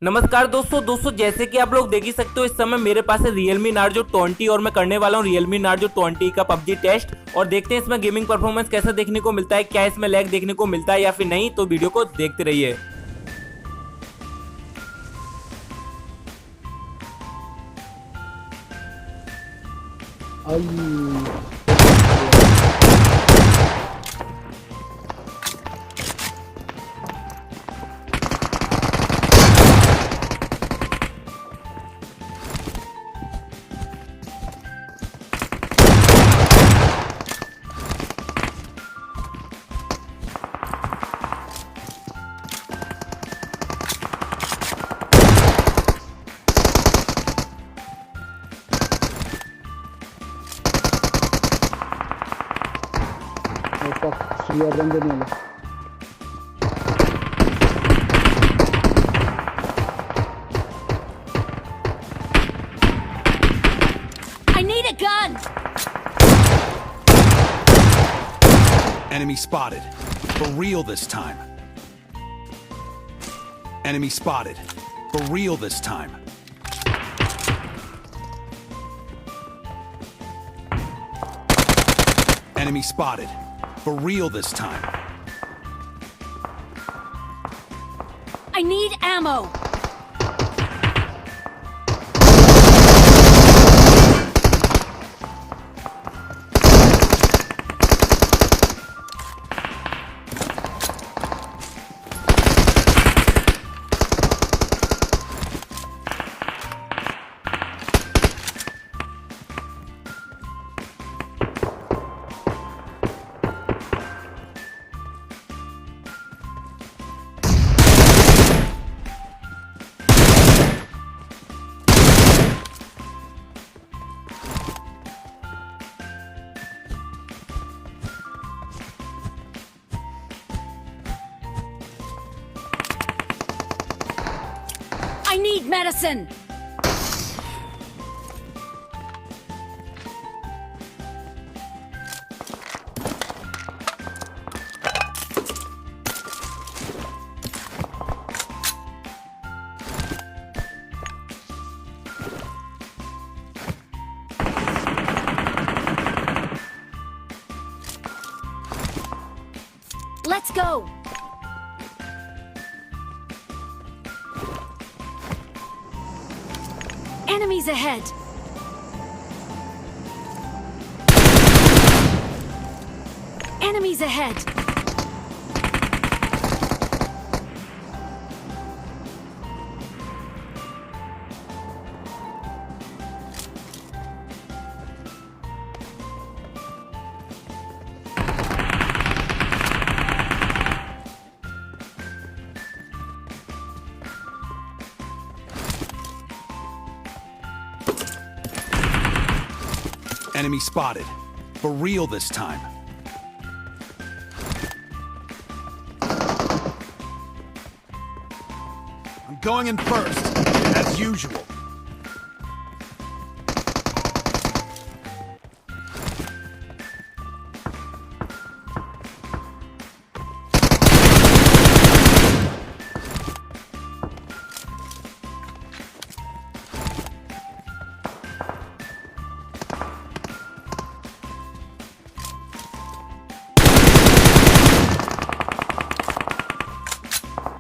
नमस्कार दोस्तों जैसे कि आप लोग देख ही सकते हो इस समय मेरे पास है Realme Narzo 20 और मैं करने वाला हूँ Realme Narzo 20 का PUBG टेस्ट और देखते हैं इसमें गेमिंग परफॉर्मेंस कैसा देखने को मिलता है, क्या इसमें लैग देखने को मिलता है या फिर नहीं। तो वीडियो को देखते रहिए। I need a gun! Enemy spotted. For real this time. Enemy spotted. For real this time. Enemy spotted. For real this time. I need ammo! I need medicine! Let's go! Enemies ahead! Enemies ahead! Enemy spotted. For real this time. I'm going in first, as usual.